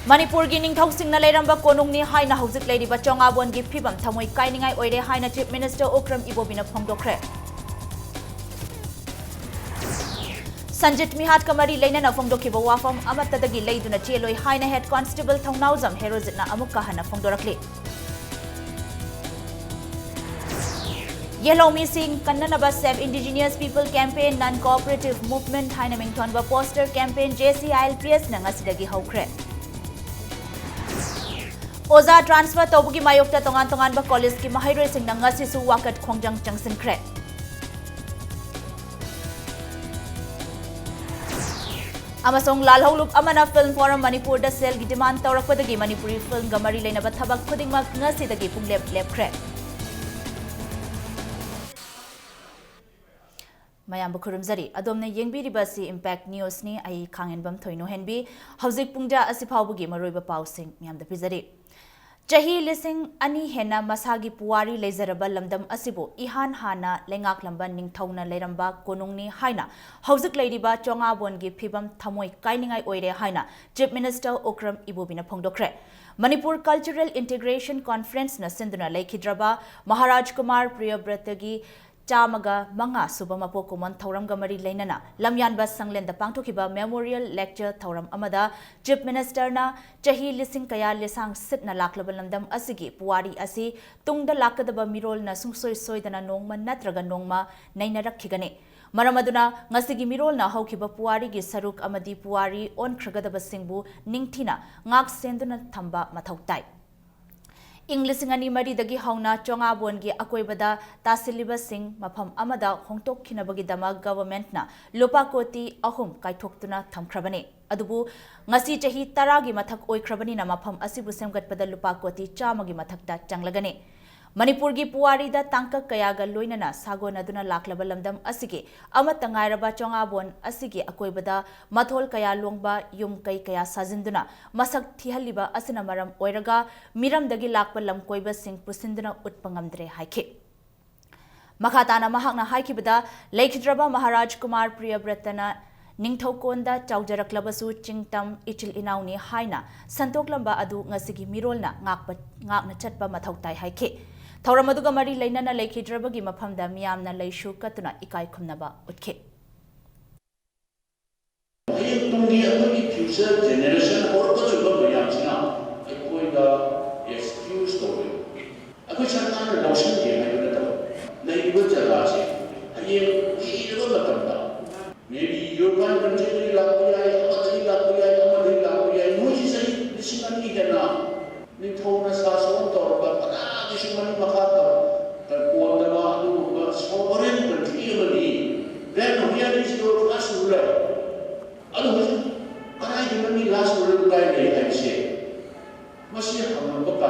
Manipur gi ningthau singna leiramba konungni haina hauzik leiriba chongabon gi phibam thamoi kainingai oire haina Chief Minister Okram Ibobina phongdokre. Sanjit Mihat Kamari Lainana Phongdokiba Wafam Amatadagi Laiduna Cheloi Haina Head Constable Thongnauzam Herozitna Amukka Hana Phongdorakli. Yellow Missing Kannanaba Save Indigenous People Campaign Non-Cooperative Movement Haina Mingthonba Poster Campaign JCILPS Nangasidagi Haukre. Oza Transfer Tobugi Mayokta Tongan Ba College Ki Mahairoi Sing Nangasisu Wakat Khongjang Changsinkre. Amasong Lalholuk Amana Film Forum Manipur da Sel gi demand tawrakpadagi Manipuri film gamari leinaba thabak khudingmak ngasidagi punglep lepkhre. Mayam Bukurumzari, Adomne Yengbiriba si Impact News ni ai Kangenbam Thoino Henbi, Hauzik Pungja Asipaubugi Maruiba Pausing, Miam the Pizari. Jahi Lissing Ani Hena Masagi Puari Lazaraba Lamdam Asibo, Ihan Hana, Lengak Lamban Ning Tauna Leramba, Konungni Haina, Hauzik Ladyba, Chonga Bongi Pibam Tamoi Kainingai Oire Haina, Chief Minister Okram Ibobina Pongdokre. Manipur Cultural Integration Conference na Sinduna Laikidraba, Maharaj Kumar Priyabratagi, Chamaga Manga Subamapo Kuman Thauram Gamari Lainana, Lamyanba Sanglenda Pangtokiba Memorial Lecture Thauram Amada, Chief Minister na Chahi Lissing Kaya Lisang Sitna Laklabalandam Asigi, Puari Asi, Tungda Lakadaba Mirol na Sungsoi Soidana Nongma Natraga Nongma, Nainarak Kigane. Maramaduna, Ngasigi Mirol na Hokiba Puari gi Saruk Amadi Puari on Kragadaba Singbu, Ningtina, Ngak Senduna Tamba Matautai. English ngani mari dagi hauna chonga bongi akoibada tasiliba sing mafam amada hongtok khinabagi dama government na lupa koti ahum kaithoktuna thamkhrabani adubu ngasi chahi 10 gi mathak oikrabani na mafam asibu semgatpada lupa koti 100 gi mathakta changlagani Manipur gi puari da tangka kayaga loinana sagon aduna laklaba lamdam asigi amatangairaba chonga bon asigi akoibada mathol kaya longba yum kai kaya sajinduna masak thihaliba asina maram oiraga miram dagi lakpa lam koiba sing pusinduna utpangamdre haike makhatana mahakna haikibada Laikhidraba Maharaj Kumar Priyabratana Ningthaukonda Chaujarakklabasu Chingtam Ichil Inauni Haina Santoklamba adu ngasigi mirolna ngakna chatpa mathautai haike Tauramaduga Mari Lainana Laikhidrabagi mafamda miyamna laishu katuna ikai khumnaba utke future generation or kachuba mayamsina akoiga excuse tawre akoi sarkar lawsan ge haibana taw laiba jaga se aye iro matamda maybe European country lakuyai amadhi lakuyai amadhi lakuyai moji sai disingani dana ni thona sa so tawra pada disingani makata kodama adu sovereign country mani then here is your last ruler adu I remember last word by the MC. Must have a book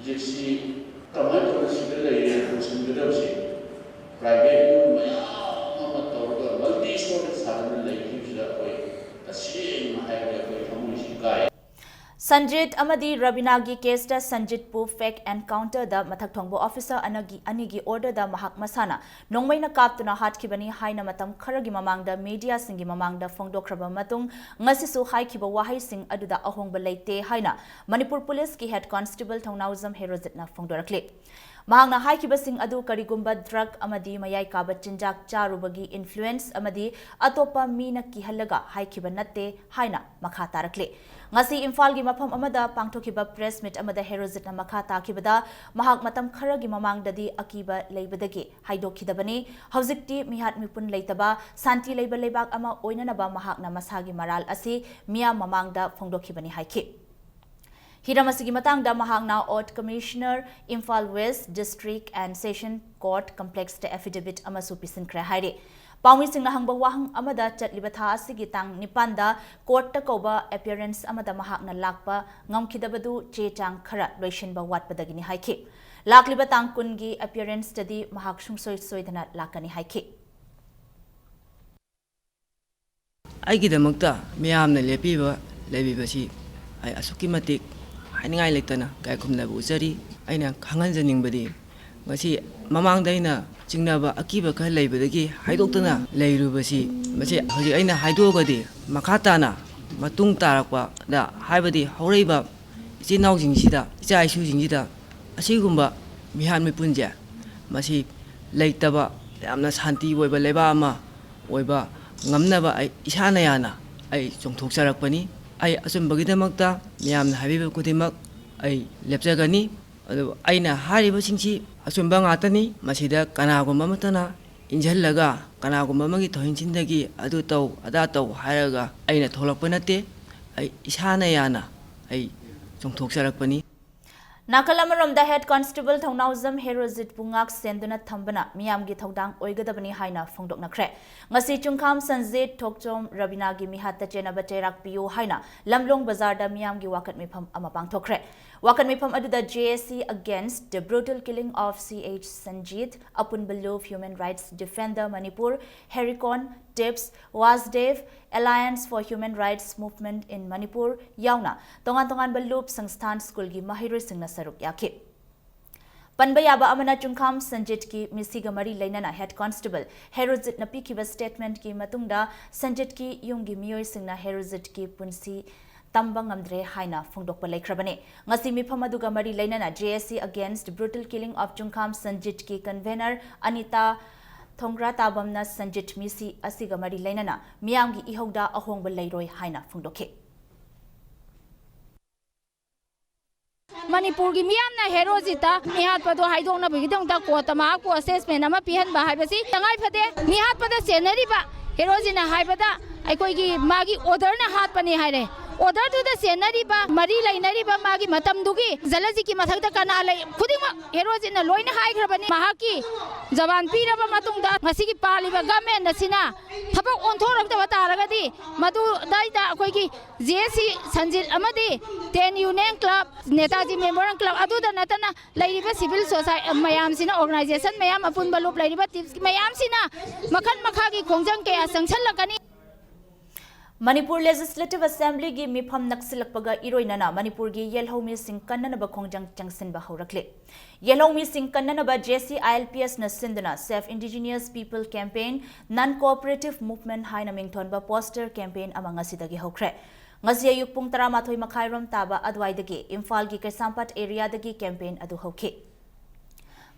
you see, tomato is the lady who's in the dosy. Private, multi stories happen like you that way. The same I have a community guy. Sanjit Amadi Rabinagi case da Sanjit Pu fake encounter da Mathak Thongbo officer anigi order da Mahak Masana Nongmai na kaptuna hatkibani haina matam kharagi mamang da media singi mamang da phongdokraba matung ngasisu haikiba wahai sing aduda ahongba leite haina Manipur Police ki head constable Thongnauzam Herozitna phongdorakle Mahangna haikiba sing adu karigumba drug amadi mayai kaba chinjak charubagi influence amadi atopa mina kihalaga haikiba natte haina makha tarakle Ngasi Imphal gi mafam amada pangthokiba press meet amada Herozitna makha takibada mahak matam kharagi mamangdadi akiba leibadagi haidokhidabani hauzikti mihat mipun leitaba santi leiba leibak ama oinanaba mahakna masagi maral asi mia mamangda phongdokhibani haiki Hiramasigi matangda mahangna Ot Commissioner Imphal West District and Session Court Complex te affidavit amasu pisinkre haire Pawi sing nahangba wahang amada chatliba tha asigi tang nipanda court ta koba appearance amada mahakna lakpa ngamkhidabadu che chang khara loishinba watpadagini haike lakliba tang kungi appearance tadi mahak sungsoi soidana lakani haike Aigidamakta miyamna lepiba lebibasi ai asuki matik haningai lektana kai khumnabu jari aina khanganjaningbadi ngasi mamangdaina Jingnaba akiba ka leibadagi haidoktana leirubasi machi hoji aina haidogadi makhatana matung tarakpa da haibadi horaiba ichinaw jingsida icha isu jingsida asigumba mihan mipunja masi leitaba yamna shanti oiba leba ama oiba ngamnaba ai isana yana ai chongthoksarakpani ai achumbagidamakta miyamna habiba kudimak ai lepjagani adu aina hariba singsi achumba ngatani masida kanagumba matana injhallaga kanagumba magi thoinchindagi adu taw ada taw haraga aina tholakpa nate ai isana yana ai chongthoksarakpani Nakalamaromda Head Constable Thongnauzam Herozit Pungak Senduna Thambana Miyamgi Thodang Oigadabani Haina Phongdoknakre Ngasi Chungkham Sanjit Thokchom Rabinagi Mihatta Chenaba Cherak Piyu Haina Lamlong Bazarda Miyamgi Wakat Mipam ama pangthokre Wakat Mipam aduda JSC against the brutal killing of CH Sanjit Apun Balov Human Rights Defender Manipur Herikon Tips Wasdev Alliance for Human Rights Movement in Manipur Yauna Tongan Balub Sangsthan School gi Mahiroi Singna Saruk Yaki Panbayaba Amana Chungkham Sanjit ki Misiga Mari Lainana Head Constable Herozit na pikiba statement ki matungda Sanjit ki yungi miyoi singna Herozit ki punsi Tambang Amdre Haina Phongdokpa Laikhrabane Ngasi Mifam aduga Mari Lainana JSC against brutal killing of Chungkham Sanjit ki convener Anita Thongra Tabamna Sanjit Misi Asiga Mari Lainana Miyamgi Ihogda Ahongba Lairoi Haina Phongdokhe Manipur gi miyamna herozita mihat pado haidongna bigidong ta kotama ko assessment ama pihan ba haibasi tangai phade mihat pada senari ba herozina haibada aikoi gi magi order na hat pani haire order to the senari ba mari lainari ba magi matam dugi zalaji ki mathakta kana lai khudima herozina loina haigrabani mahaki jawan piraba matungda ngasi gi paliba government nasina thabak onthorabta bataragadi madu daida akoi gi JC Sanjit amadi 10 Union Club Netaji Memorial Club aduda natana lairiba civil society mayam sina organization mayam apun balup lairiba tips mayam sina makhan makha gi khongjang ke asangchal lakani Manipur Legislative Assembly gi Mifam Naksilakpaga Iroinana Manipur gi Yelhomi Singh Kannanaba Khongjang Changsin ba Haurakle Yelhomi Singh Kannanaba JC ILPS na Sindana Self Indigenous People Campaign Non Cooperative Movement Haina Mingthonba Poster Campaign amang asidagi haukre Ngasi ayuk pung 12 makhairom taba adwaidagi Imphal gi Kaisampat area dagi campaign adu hauke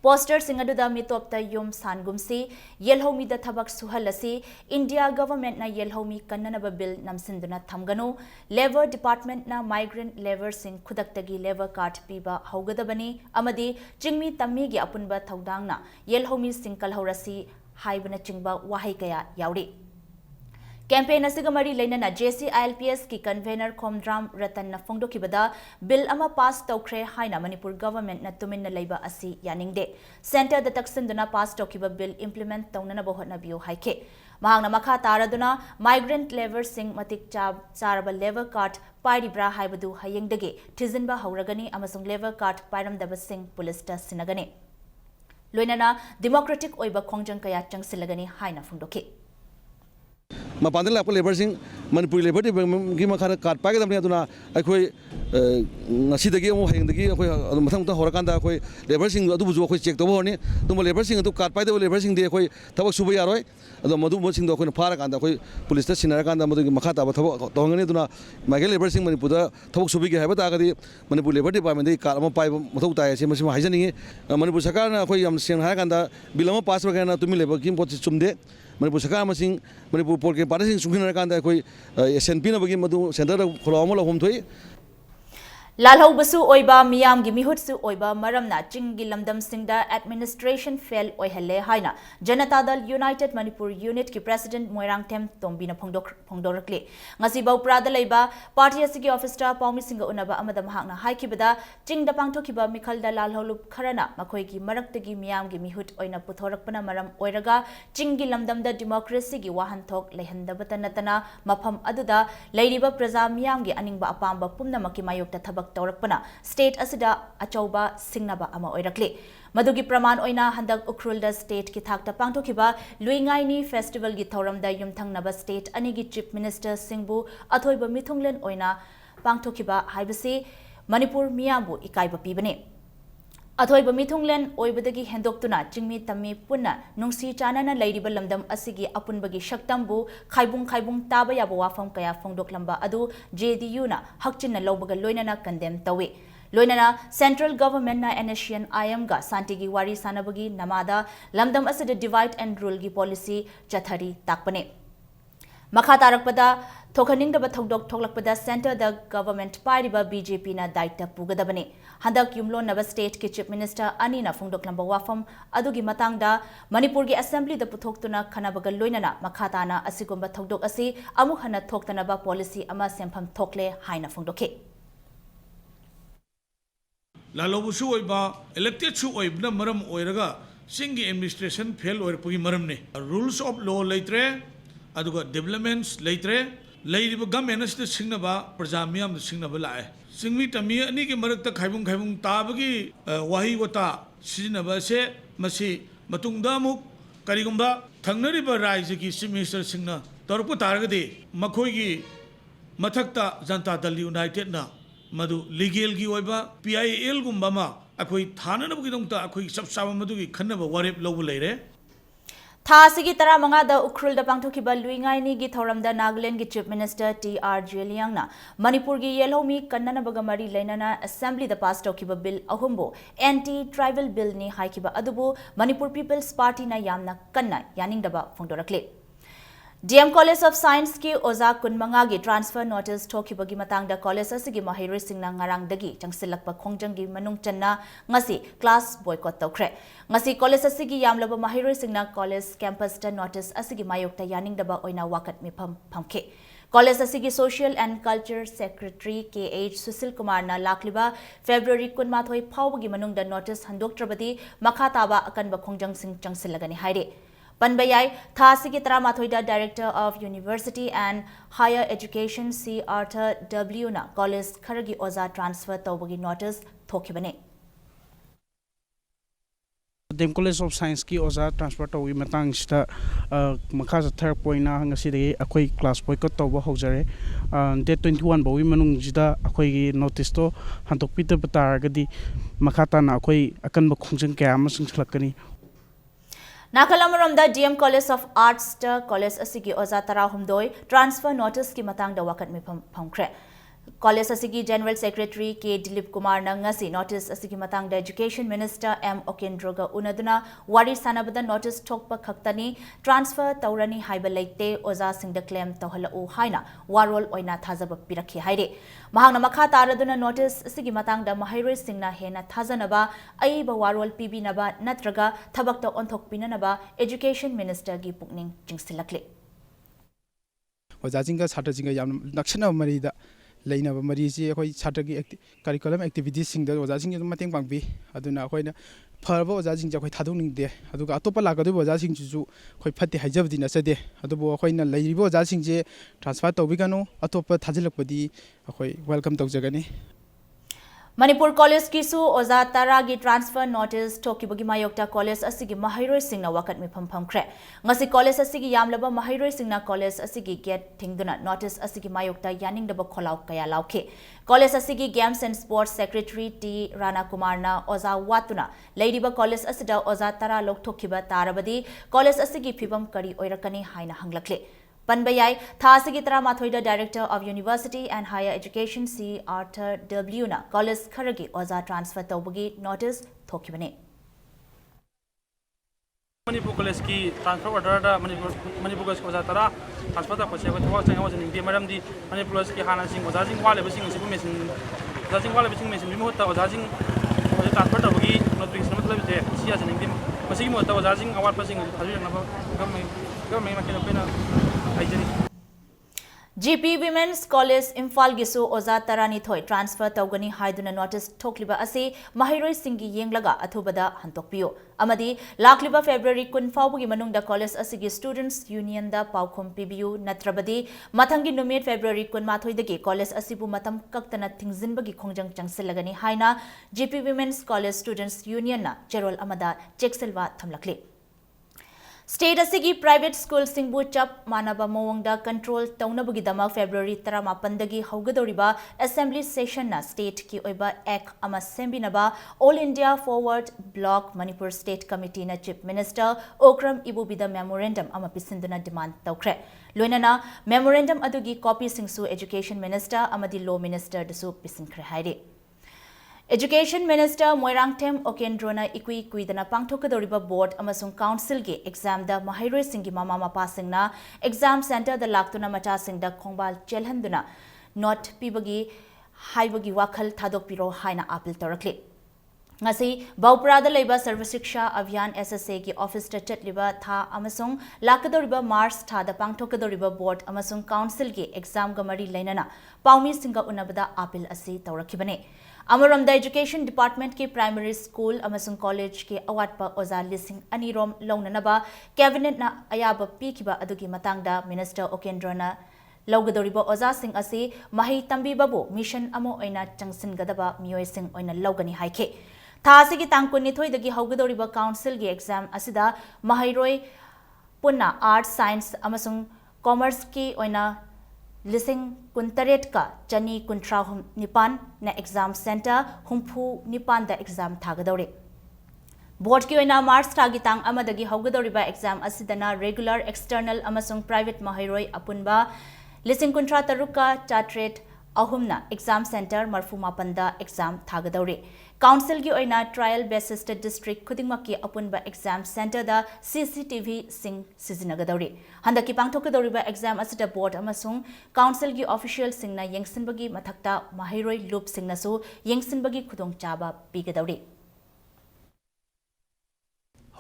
Poster singaduda mitopta yum sangumsi Yelhomi da thabak suhalasi India government na Yelhomi kannanaba bill namsinduna thamganu Labor Department na migrant labor sing khudaktagi labor card piba haugadabani amadi chingmi tammi gi apunba thaudang na Yelhomi singkal haurasi haibana chingba wahai kaya yauri Campaign asiga mari lainana JC ILPS ki convener Khomdram Ratan na phongdokibada bill ama pass tawkhre haina Manipur government na tuminna leiba asi yaningde center da taksinduna pass tokiba bill implement tawnana bohna bio haike mahangna makha taraduna migrant labor sing matik charaba labor card pairibra haibadu hayengdage thizinba hauragani amasung labor card pairamdaba sing police ta sinagani loinana democratic oiba khongjang kaya changsilagani haina phongdoke Mapan la labor sing Manipuri labor gi makhara card paige damni aduna akhoi ngasidagi amu hayengdagi akhoi mathang ta horakanda akhoi labor sing adu buju akhoi check to horni tum labor sing adu card paide labor sing de akhoi thabak suba yaroi adu madu mo sing do akhoi phara kanda akhoi police ta sinara kanda madu makha ta thabak tongani aduna magal labor sing Manipur da thabak subi gi haiba ta gadi Manipur labor department de card ama pai mathau ta ase masima haijani Manipur sarkar na akhoi yam seng ha kanda bill ama pass ba kana tumi labor kim pot chumde Manipur sarkar masing Manipur pol ke parasing sungkina kanda akhoi SNP na bagi madu center da kholawa la hom thoi Lalhau basu oiba miyam gi mihutsu oiba maramna chingi lamdam singda administration fail oihale haina Janata Dal United Manipur Unit ki President Moirang Them Tombina phongdorakle ngasi bau prada leiba party asigi office ta paumi singa unaba amada mahakna haikibada chingda pangthokiba mikhalda lalholup kharana makoi gi maraktagi miyam gi mihut oina puthorakpana maram oiraga chingi lamdamda democracy gi wahanthok lehandabata natana mafam aduda leiriba praja miyam gi aningba apamba pumna maki mayokta thabak Taurakpana state asida achauba singnaba ama oirakle madugi praman oina handak ukrulda state ki thakta pangthokiba luingai ni festival gi thoramda yumthangnaba state anigi chief minister singbu athoiba mithunglen oina pangthokiba haibasi Manipur miyambu ikaiba pibane अथोइब मिथुंगलेन ओइबदगी हेंदोक्तुना चिंगमी तम्मी पुन्ना नुंगसी Chanana लैरिब लमदम असिगी अपुनबगी शक्तंबु खाइबुंग ताबा याबा वाफम कया फोंदोक्लंबा अदु JDU ना हक्चिन लौबगा लोइनना condemn तवे लोइनना central government ना एनएशियन IM गा शांतिगी वारी सानबगी नमादा लमदम असिद डिवाइड एंड रूल की पॉलिसी चथरी ताकपने मखा तारकपदा थोखनिंगदब थौदोक थोकलकपदा सेंटर द गवर्नमेंट पाइरिबा BJP ना दायित्व पुगदबने हंदक युमलोनब स्टेट की चीफ मिनिस्टर अनीना फोंदोक्लंबा वाफम अदुगी मतंगदा मणिपुर की असेंबली द पुथोक्तुना खनबग लोइनना मखाताना असिगुंबा थौदोक असि अमुक हना थोक्तनबा पॉलिसी अमा सेंफम थोकले हाइना फोंदोके लालोबुसु ओइबा इलेक्टेड सु ओइबना मरम ओइरगा सिंगी एडमिनिस्ट्रेशन फेल ओइरपुगी मरमने रूल्स ऑफ लॉ लेत्रे अदुगा डेवलपमेंट्स लेत्रे लेरिबा गवर्नमेंट असि सिंगनबा प्रजा मियाम सिंगनबा लाए सिंगमी तमी अनि के मरकता खाइबुंग ताबगी वाही वता सिजनबा से मसी मतुंगदा मुक करिगुंबा थंगनरिबा राज्य की chief minister सिंगना तोरपु तारगदे मखोइगी मथक्ता Janata Dal United ना मधु लीगल की ओइबा PIL गुंबा मा अखोई थाननबगिदोंता अखोई सब साब मधुगी खन्नबा वारेप लौब लेरे थासिगी तरा मंगादा उख्रुल द पांगथोखिबा लुइंगाइनी गी थौरमदा नागालैंड की चीफ मिनिस्टर TR जेलियांगना मणिपुर की येलोमी कन्ननबगा मरी लेनना असेंबली द पास तौखिबा बिल अहुमबो एंटी ट्राइबल बिल नि हाइखिबा अदुबो मणिपुर पीपल्स पार्टी ना यामना कन्ना यानिंगदबा फोंदोरकले DM College of Science की ओजा कुनमंगा की ट्रांसफर नोटिस थोखिबगी मतंगदा कॉलेज असिगी महिरोइ सिंगना ngarangdagi changsilakpa khongjanggi manung channa ngasi class boycott tawkhre ngasi college asigi yamlaba mahiroi singna college campus ta notice asigi mayokta yaningdaba oina wakat mifam phamke college असिगी social and culture secretary KH Sushil Kumar ना लाखलिबा February 19 फावबगी मनुंगदा notice हंदोक्त्रबदी मखा ताबा अकनबा खोंजंग सिंग चंगसिलगनी हाइरे पनबयाई थासिगी तरामाथोइदा director of university and higher education C Arthur W ना कॉलेज खरगी ओजा ट्रांसफर तौबगी नोटिस थोखिबने DM College of Science की ओजा ट्रांसफर तौगी मतंग सिदा मखा थर पोइना ngasi अखोई क्लास बोयकॉट तौबा होजरे डेट 21 बौगी मनुंग जिदा अखोई नोटिस तो हंतोकपित बतारगदी मखा ताना अखोई अकनबा खोंजंग कया अमा सिंगसलकनी नाखलमरमदा DM College of Arts ता कॉलेज असिगी ओजा तरा हुमदोय ट्रांसफर नोटिस की मतंग दा वकत मिफम फमख्रे कॉलेज असिगी general secretary K Dilip Kumar ना ngasi नोटिस असिगी मतंग दा एजुकेशन मिनिस्टर M ओकेंद्रोगा उनदुना वारी सानबदा नोटिस थोकपा खक्तनी ट्रांसफर तौरनी हाइबा लेते ओजा सिंगदा क्लेम तौहलउ हाइना वारोल ओइना थाजब पिरखि हाइरे महांगना मखा तारदुना नोटिस असिगी मतंग दा महिरोइ सिंगना हेना थाजनबा अइबा वारोल पिबिनबा नत्रगा थबकता ओंथोकपिननबा एजुकेशन मिनिस्टर की पुकनिंग चिंगसिलकले ओजाजिंगा छात्रजिंगा याम नक्सना मरीदा लेनब मरीजी अखोई छात्रगी करिकुलम एक्टिविटीज सिंग ओजाजिंग मतेंग पांगबी अदुना अखोइना फरब ओजाजिंग जखोई थादोनिंगदे अदुगा अतोपा लागदो ओजाजिंग जुजु अखोई फत्ते हाइजबदी नसदे अदुबो अखोइना लेरिबो ओजाजिंग जे ट्रांसफर तौबिगनो अतोपा थाजिलकपदी अखोई वेलकम तौजगनी मणिपुर कॉलेज की सु ओजा तरा की ट्रांसफर नोटिस थोकिबगी मायोक्ता कॉलेज असिगी महिरोइ सिंगना वकत मिफम फमख्रे ngasi कॉलेज असिगी यामलबा महिरोइ सिंगना कॉलेज असिगी गेट थिंगदुना नोटिस असिगी मायोक्ता यानिंगदबा खोलाउ कया लाउखे कॉलेज असिगी games and sports secretary T Rana Kumar ना ओजा वातुना लेरिबा कॉलेज असिदा ओजा तरा लोकथोखिबा तारबदी कॉलेज असिगी फिबम करी ओइरकनी हाइना हंगलकले पनबयाई थासिगी तरामाथोइदा director of university and higher education C Arthur W ना कॉलेज खरगी ओजा ट्रांसफर तौबगी नोटिस थोखिबने मणिपुर कॉलेज की ट्रांसफर ऑर्डर दा मणिपुर कॉलेज ओजा तरा ट्रांसफर ता पछे थवा चंग वजन इंगे मरमदी मणिपुर कॉलेज की हाना सिंग ओजा सिंग वाले बसिंग सिबु मेसिन ओजा सिंग वाले बसिंग मेसिन बिमो ता ओजा सिंग ओजा ट्रांसफर तौबगी नोटिफिकेशन मतलब जे सिया जन इंगे मसिगी मो ता ओजा सिंग अवार्ड बसिंग थाजिरनबा गम मकिन पेना GP Women's College Imphal गिसु ओजा तरानी थोय ट्रांसफर तौगनी हाइदुना नोटिस थोकलिबा असे महिरोइ सिंगी येंगलगा अथुबदा हंतोकपियो अमदी लाखलिबा फेब्रुअरी 10 फावबगी मनुंगदा कॉलेज असिगी स्टूडेंट्स यूनियन दा पाउखोम पिबियु नत्रबदी मथंगी नुमित फेब्रुअरी 19 दगी कॉलेज असिबु मतम कक्तना थिंगजिनबगी खोंजंग चंगसिलगनी हाइना GP Women's College Students Union ना चेरोल अमदा चेक्सिलवा थमलकले State asigi private school singbu chap manaba mawangda control taunabagidama February 18 haugadoriba assembly session na state ki oiba ek ama sembinaba All India Forward Bloc Manipur State Committee na Chief Minister Okram Ibubida memorandum ama pisinduna demand taukre loinana memorandum adugi copy singsu Education Minister amadi Law Minister dasu pisinkre haide Education Minister Moirangtem Okendrona ikui kuidana pangthokadoriba board amasung council ge exam da mahairoi singi mama mapa singna exam center da laktuna macha singda khongbal chelhanduna not pibagi haibagi wakhal thadokpiro haina appeal torakle ngasi Bauprada leiba Sarva Shiksha Abhiyan SSA gi office ta chatliba tha amasung lakadoriba March tha da pangthokadoriba board amasung council ge exam ga mari leinana paumi singa unabada appeal asi torakibane Amaramda Education Department ke primary school amasung college ke awatpa oza lising anirom launanaba cabinet na ayaba pikiba adugi matangda Minister Okendrona laugadoriba oza sing asi mahi tambi babu mission amo oina changsin gadaba miyoi sing oina laugani haike thasi gi tangkun ni thoidagi haugadoriba council ge exam asida mahairoi punna arts science amasung commerce ki oina Lising kuntaret ka chani kuntrahum nipan na exam center humpu nipan da exam thagadore. Board ki oina March thagitang amadagi haugadoriba exam asidana regular external amasung private mahairoi apunba lising kuntra taruka chatret ahumna exam center marfu mapanda exam thagadore. Council ki oina trial basis ta district khudingmaki apunba exam center da CCTV sing sizinagadori handaki pangthokadoriba exam asida board amasung council ki official singna yengsinbagi mathakta mahiroi loop singna su yengsinbagi khudong chaba pigadori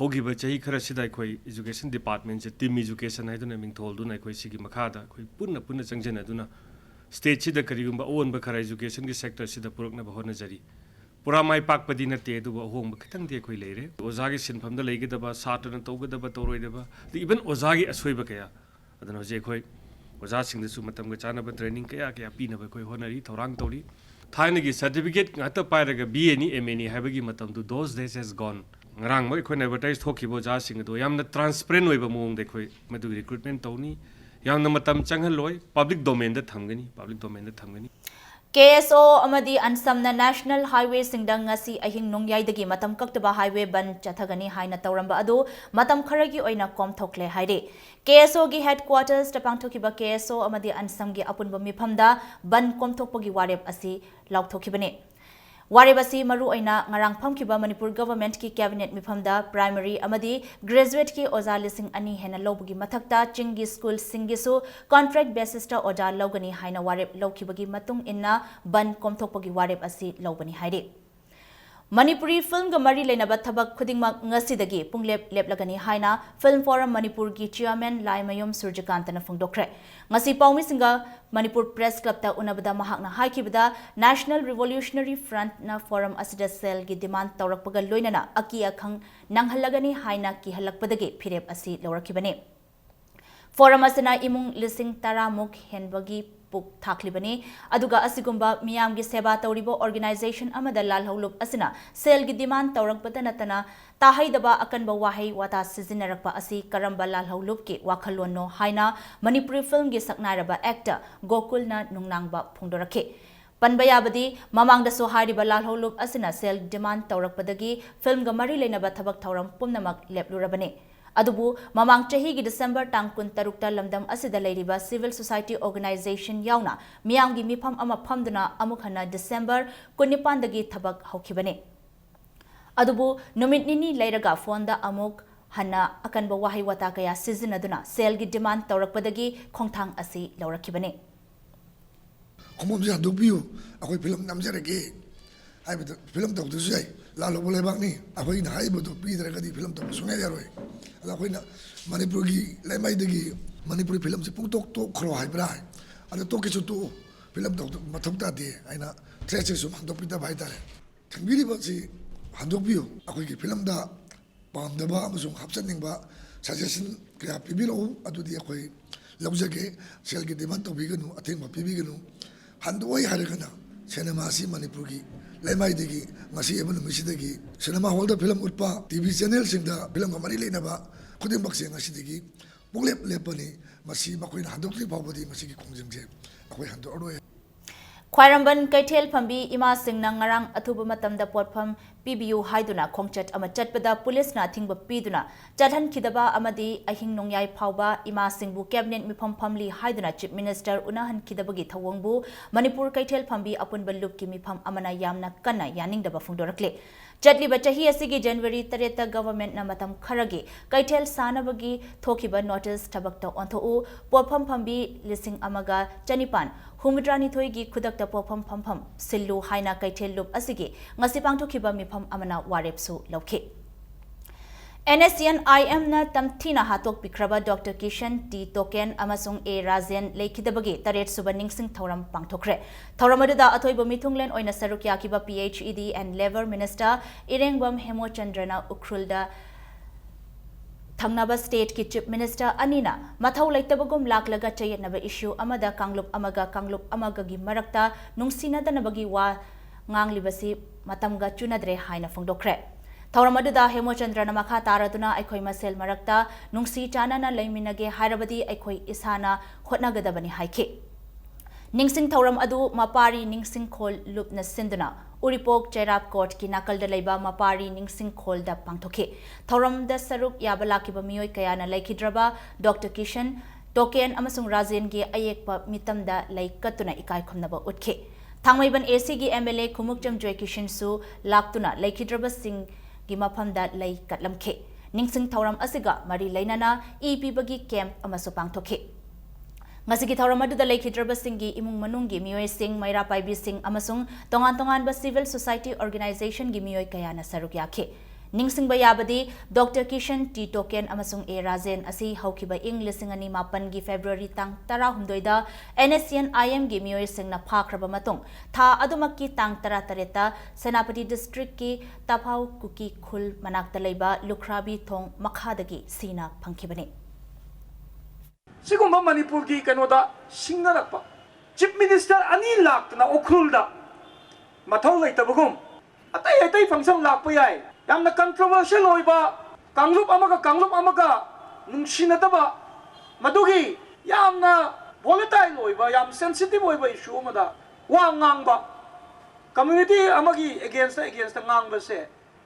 hogiba chahi khara sida khoi education department se team education haiduna mingthol duna khoi sigi makhada khoi punna changjena duna state sida karigumba on ba khara education ki sector sida purukna bahona jari pura mai pak padi na te du hong ba khitang de khoi leire oza gi sinpham da leigi da ba satra na toga da ba toroi da ba even oza gi asoi ba kaya adana je khoi oza sing da su matam ga chana ba training kaya pi na ba khoi honari thorang tori thaina gi certificate ngata pai ra ga BA ni MA ni haiba gi matam du those days has gone ngrang mai khoi na advertise thoki bo ja sing do yamna transparent oi ba mong de khoi madu recruitment tawni yamna matam changhal loi public domain da thamgani KSO amadi ansamna National Highway singdang ngasi ahing nongyaidagi matam kaktaba highway ban chathagani haina tawramba adu matam kharagi oina kom thokle haide KSO gi headquarters tapangthokiba KSO amadi ansam gi apunba miphamda ban kom thokpagi warep asi lauthokibane warep asi maru oina ngarang phamkiba Manipur government ki cabinet miphamda primary amadi graduate ki oza lising ani hena lobagi mathakta chingi school singisu contract basis ta oda logani haina warep lokibagi matung inna ban komthokpagi warep asi lobani haide Manipuri film ga mari leinaba thabak khudingmak ngasidagi punglep leplagani haina film forum Manipur gi chairman Laimayom Surjakantana phongdokre ngasi paumi singa Manipur press club ta unabada mahakna haikibada National Revolutionary Front na forum asida cell gi demand tawrakpaga loinana aki akhang nanghalagani haina ki halakpadagi phirep asi lorakibane forum asina imung lising taramuk henbagi puk thaklibani aduga asigumba miyam gi seba tawribo organization amada lalholup asina sel gi demand tawrakpata natana tahaidaba akanba wahai wata sizinarakpa asi karamba lalholup ki wakhalonno haina Manipuri film gi saknairaba actor Gokul na nungnangba phongdorakhe panbayabadi mamangda so hariba lalholup asina sel demand tawrakpadagi film ga mari leinaba thabak thauram pumnamak leplurabane adubu mamang chahi gi December tang kun tarukta lamdam asida leiriba civil society organization yauna miyam gi mifam ama phamduna amukhana December kunipan dagi thabak haukibane adubu numit nini leiraga phone da amuk hana akanba wahi wata kaya sizinaduna sel gi demand tawrakpadagi khongthang asi laurakibane khomom ja dubiu akoi film namjarege ai bit film tawdu jai la lo bole bak ni akoi na ai bodo pi dra gadi film taw sunai jaroi ala akoi na Manipur gi lemai dagi Manipuri film se pung tok tok khro hai brai ala tok ke chu film taw matham ta de aina treche su mang do pi ta bai ta thangiri ba si handok biu akoi gi film da pam da ba amsung hapsan ning ba suggestion kya pi bi lo adu di akoi laujage sel gi demand to bi ganu atheng ma pi bi ganu handoi haragana cinema si Manipur gi lemai dagi ngasi ebon misidagi cinema hall da film utpa TV channel sing da film ga mari leina ba ꯈꯨꯗꯤꯡꯃꯛꯁꯦ ꯉꯁꯤꯗꯒꯤ ꯄꯨꯡꯂꯦꯞ ꯂꯦꯞꯄꯅꯤ ꯃꯁꯤ ꯃꯈꯣꯏꯅ ꯍꯟꯗꯣꯛꯇ꯭ꯔꯤ ꯐꯥꯎꯕꯗꯤ ꯃꯁꯤꯒꯤ ꯈꯣꯡꯖꯪꯁꯦ ꯑꯩꯈꯣꯏ ꯍꯟꯗꯣꯛꯑꯔꯣꯏ ꯈ꯭ꯋꯥꯏꯔꯝꯕꯟ ꯀꯩꯊꯦꯜ ꯐꯝꯕꯤ ꯏꯃꯥꯁꯤꯡꯅ ꯉꯔꯥꯡ ꯑꯊꯨꯕ ꯃꯇꯝꯗ ꯄꯣꯠꯐꯝ ꯄꯤꯕꯤꯌꯨ ꯍꯥꯏꯗꯨꯅ ꯈꯣꯡꯆꯠ ꯑꯃ ꯆꯠꯄꯗ ꯄꯨꯂꯤꯁꯅ ꯑꯊꯤꯡꯕ ꯄꯤꯗꯨꯅ ꯆꯠꯍꯟꯈꯤꯗꯕ ꯑꯃꯗꯤ ꯑꯍꯤꯡ ꯅꯣꯡꯌꯥꯏ ꯐꯥꯎꯕ ꯏꯃꯥꯁꯤꯡꯕꯨ ꯀꯦꯕꯤꯅꯦꯠ ꯃꯤꯐꯝ ꯐꯝꯂꯤ ꯍꯥꯏꯗꯨꯅ ꯆꯤꯞ ꯃꯤꯅꯤꯁꯇꯔ ꯎꯅꯍꯟꯈꯤꯗꯕꯒꯤ ꯊꯧꯑꯣꯡꯕꯨ ꯃꯅꯤꯄꯨꯔ ꯀꯩꯊꯦꯜ ꯐꯝꯕꯤ ꯑꯄꯨꯟꯕ ꯂꯨꯞꯀꯤ ꯃꯤꯐꯝ ꯑꯃꯅ ꯌꯥꯝꯅ ꯀꯟꯅ ꯌꯥꯅꯤꯡꯗꯕ ꯐꯣꯡꯗꯣꯔꯛꯂꯤ ꯆꯠꯂꯤꯕ ꯆꯍꯤ ꯑꯁꯤꯒꯤ ꯖꯅꯋꯥꯔꯤ 8ꯇ ꯒꯚꯔꯟꯃꯦꯟꯠꯅ ꯃꯇꯝ ꯈꯔꯒꯤ ꯀꯩꯊꯦꯜ ꯁꯥꯅꯕꯒꯤ ꯊꯣꯛꯈꯤꯕ ꯅꯣꯇꯤꯁ ꯊꯕꯛꯇ ꯑꯣꯟꯊꯣꯛꯎ ꯄꯣꯠꯐꯝ ꯐꯝꯕꯤ 1,192ꯒꯤ ꯈꯨꯗꯛꯇ ꯄꯣꯠꯐꯝ ꯐꯝꯐꯝ ꯁꯤꯜꯂꯨ ꯍꯥꯏꯅ ꯀꯩꯊꯦꯜ ꯂꯨꯞ ꯑꯁꯤꯒꯤ ꯉꯁꯤ ꯄꯥꯡꯊꯣꯛꯈꯤꯕ ꯃꯤꯐꯝ ꯑꯃꯅ ꯋꯥꯔꯦꯞꯁꯨ ꯂꯧꯈꯤ NSCN-IM-ꯅ ꯇꯝꯊꯤꯅ ꯍꯥꯠꯇꯣꯛꯄꯤꯈ꯭ꯔꯕ ꯗꯣꯛꯇꯔ ꯀꯤꯁꯟ ꯇꯤ ꯇꯣꯀꯦꯟ ꯑꯃꯁꯨꯡ A ꯔꯥꯖꯦꯟ ꯂꯩꯈꯤꯗꯕꯒꯤ 8ꯁꯨꯕ ꯅꯤꯡꯁꯤꯡ ꯊꯧꯔꯝ ꯄꯥꯡꯊꯣꯛꯈ꯭ꯔꯦ ꯊꯧꯔꯝ ꯑꯗꯨꯗ ꯑꯊꯣꯏꯕ ꯃꯤꯊꯨꯡꯂꯦꯟ ꯑꯣꯏꯅ ꯁꯔꯨꯛ ꯌꯥꯈꯤꯕ PhD and Labor Minister ꯏꯔꯦꯡꯕꯝ ꯍꯦꯃꯣꯆꯟꯗ꯭ꯔꯅ ꯎꯈ꯭ꯔꯨꯜꯗ ꯊꯪꯅꯕ ꯁ꯭ꯇꯦꯠꯀꯤ ꯆꯤꯞ ꯃꯤꯅꯤꯁꯇꯔ ꯑꯅꯤꯅ ꯃꯊꯧ ꯂꯩꯇꯕꯒꯨꯝ ꯂꯥꯛꯂꯒ ꯆꯌꯦꯠꯅꯕ ꯏꯁꯨ ꯑꯃꯗ ꯀꯥꯡꯂꯨꯞ ꯑꯃꯒꯒꯤ ꯃꯔꯛꯇ ꯅꯨꯡꯁꯤꯅꯗꯅꯕꯒꯤ ꯋꯥ ꯉꯥꯡꯂꯤꯕꯁꯤ ꯃꯇꯝꯒ ꯆꯨꯅꯗ꯭ꯔꯦ ꯍꯥꯏꯅ ꯐꯣꯡꯗꯣꯛꯈ꯭ꯔꯦ ꯊꯧꯔꯝ ꯑꯗꯨꯗ ꯍꯦꯃꯣꯆꯟꯗ꯭ꯔꯅ ꯃꯈꯥ ꯇꯥꯔꯗꯨꯅ ꯑꯩꯈꯣꯏ ꯃꯁꯦꯜ ꯃꯔꯛꯇ ꯅꯨꯡꯁꯤ ꯆꯥꯟꯅꯅ ꯂꯩꯃꯤꯟꯅꯒꯦ ꯍꯥꯏꯔꯕꯗꯤ ꯑꯩꯈꯣꯏ ꯏꯁꯥꯅ ꯍꯣꯠꯅꯒꯗꯕꯅꯤ ꯍꯥꯏꯈꯤ ꯅꯤꯡꯁꯤꯡ ꯊꯧꯔꯝ ꯑꯗꯨ ꯃꯄꯥꯔꯤ ꯅꯤꯡꯁꯤꯡꯈꯣꯜ ꯂꯨꯞꯅ ꯁꯤꯟꯗꯨꯅ उरीपोक चेराप कोर्ट की नाकल लेबा मपारी निंगसिंग खोल द पांथोखे थौरम द सरुक याबा लाकिबा मियोय कयाना लैखिद्रबा डॉक्टर किशन टोकेन अमसुंग राजेन गे अयेकपा मितम द लैकतुना इकाय खुमनबा उठखे थांगमैबन एसी गी MLA खुमुकचम जॉय किशन सु लाक्तुना लैखिद्रबा सिंग गी मफम द लैकतलमखे निंगसिंग थौरम असिगा मरी लैनाना ईपीबगी camp अमसु पांथोखे ngasi thauram aduda leikhidraba singi imung manunggi miyoi sing maira paibi sing amasung tongan ba civil society organization gi miyoi kayana saruk yakhe ningsing ba yabadi Dr. Kishan T Token amasung A Rajen asi haukiba ing lisingani mapan gi February tang 16 da NSCN-IM gi miyoi singna phakraba matung tha adumakki tang 13 Senapati district ki Tapau Kuki Khul manakta leiba Lukhrabi thong makhadagi sina phangkhibani सिगुम्बा मणिपुर की कनोदा सिंगरप chief minister अनी लाक्तना उखरुलदा मथौ लैतबगुम अतै अतै function लाक्प याय यामना controversial होइबा कांगलुप अमगा नुंसिनदबा मदुगी यामना volatile होइबा याम sensitive होइबा issue अमदा वा ngang community अमगी against ngangbase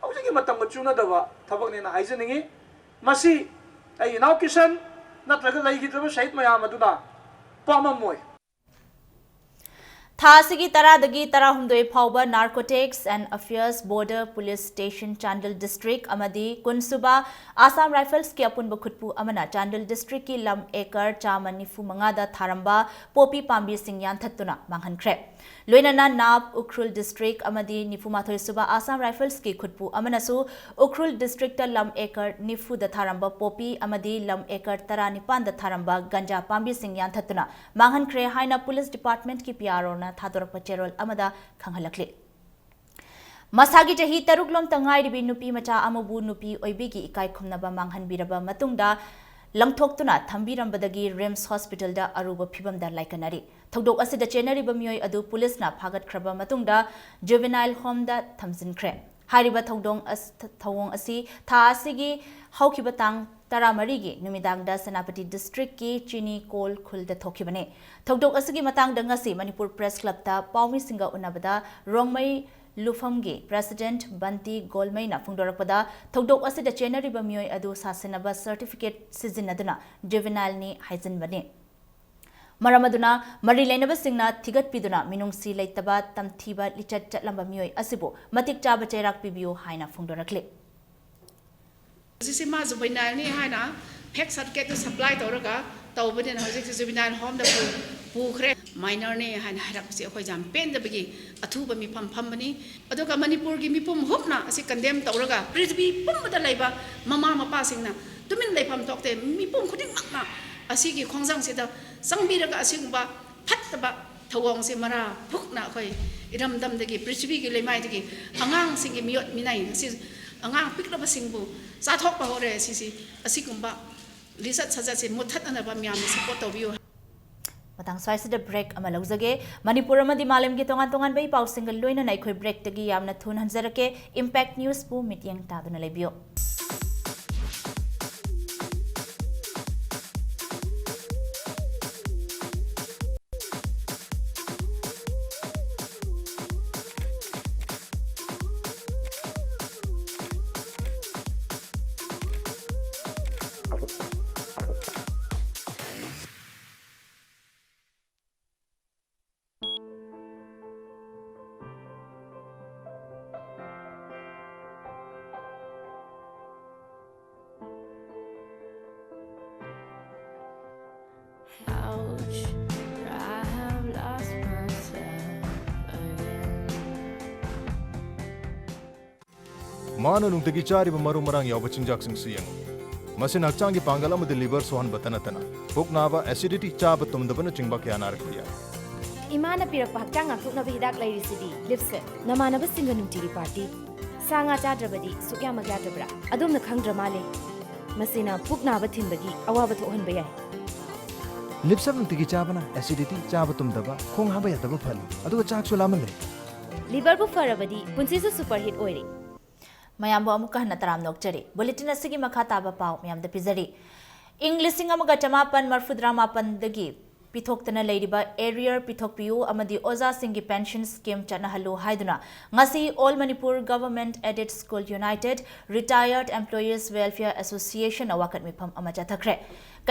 हौजिगी मतम चुनदबा थबकनेना हाइजनिंगी मसी I now Kishan नत्रगा लैगिद्रबा सहित मयाम अदुना पाममोय थासिगी तरादगी तराहुमदोय फाउबा narcotics and affairs border police station Chandel district अमदी कुनसुबा आसाम राइफल्स के अपुनब खुटपु अमना चांडल डिस्ट्रिक्ट की लम एकर 495 दा थारंबा पोपी पांबी सिंह यानथत्तुना मांगहनख्रे लोइनाना नाब उखरुल डिस्ट्रिक्ट अमदी निफुमाथोय सुबा आसाम राइफल्स की खुटपु अमनासु उखरुल डिस्ट्रिक्ट लम एकर निफु दा थारंबा पोपी अमदी लम एकर 19 दा थारंबा गंजा पांबी सिंह यानथत्तुना मांगहनख्रे हाइना पुलिस डिपार्टमेंट की PRO ना थादोरप चेरोल अमदा खंगहलखले मसागी चही तरुकलोम तंगाइरिबी नुपी मचा अमबु नुपी ओइबिगी इकाय खुमनबा मांगहनबिरबा मतुंगदा लंगथोक्तुना थंबिरंबदगी रिम्स हॉस्पिटल दा अरुब फिबमदा लाइकनरी थौदोक असिदा चेनरिबा मियोय अदु पुलिसना फागतख्रबा मतुंगदा जुवेनाइल होम दा थमजिनख्रे हारिबा थौदोंग असि था असिगी हौखिबा तांग तरामरीगी नुमिदांगदा सेनापति डिस्ट्रिक्ट की चीनी कोल खुलदा थोखिबने थौदोक असिगी मतांगदा ngasi मणिपुर प्रेस क्लब ता पाउमी सिंगा उनबदा रोंगमई लुफमगी प्रेसिडेंट बंती गोलमईना फुंगदोरकपदा थौदोक असिदा चेनरिबा मियोय अदु सासेनबा सर्टिफिकेट सिजिनदुना जुवेनाइल नि हाइजनबने मरमदुना मरी लेनबा सिंगना थिगतपिदुना मिनुंगसी लेतबा तमथीबा लिचत चटलंबा मियोय असिबो मतिक चाबा चेराक पिबियो हाइना फुंगदोरकले सिमा जुवेनाइल हाइना फेक सर्टिफिकेट सप्लाई तौरगा तौबने हजिक जुवेनाइल होम द पुखरे माइनर ने हाइना हारपसे अखोय जाम पेंदबगी अथुबा मिफम फमबनी अदुगा मणिपुर की मिपुम हुपना असि कंडेम तौरगा पृथ्वी पुंबदा लैबा ममा मपा सिंगना तुमिन लैफम तोक्ते मिपुम खुदिंग मकना असि की खोंजांग सेदा संबिरगा असिगुबा फत्तबा थौगोंग से मरा फुकना अखोय इरमदमदगी पृथ्वी की लेमाइदगी अंगांग सिंगी मियोट मिनाइ असि अंगांग पिकलबा सिंगबु चाथोकपा होरे सिसि असिगुंबा लिसत सजासे मुथतनबा म्याम सपोर्ट तौबियो मतंग स्वाइसद ब्रेक अमा लौजगे मणिपुर अमदी मालम की तोंगान तोंगान बई पाउ सिंगल लोइना नाइखोय ब्रेक तगी यामना थुन हंजरके इंपैक्ट न्यूज पु मिटियंग तादुना लेबियो मान नुंगतगी चारिब मरु मरांग याव चिंजाक सिंग सियंग मसिन हक्चांगी पांगल अमदि लिवर सोहन बतनतना पुक नाबा एसिडिटी चाब तुमदबन चिंबा क्या नारकिया इमाना पिरक हक्चांग ngakthoknaba hidak lairisidi lipset namanaba singa nungtigi party sanga chadrabadi sukya magyadabra adumna khangdra male masina puknaba thinbagi awaba thohanba yai लिपसब नुंतिगी चाबना एसिडिटी चाब तुमदबा खोंग हाबा यादबा फली अदुगा चाकसु लामले liver bu farabadi punsisu super hit oiri mayam bo amuka hana taram nokchari bulletin asigi makha taba paw mayam da pizari english amaga chamapan marfudra mapan dagi pithokna leiriba area pithokpiu amadi oza singi pension scheme chana halu haiduna ngasi all manipur government aided school united retired employees welfare association awakat mifam amaja thakre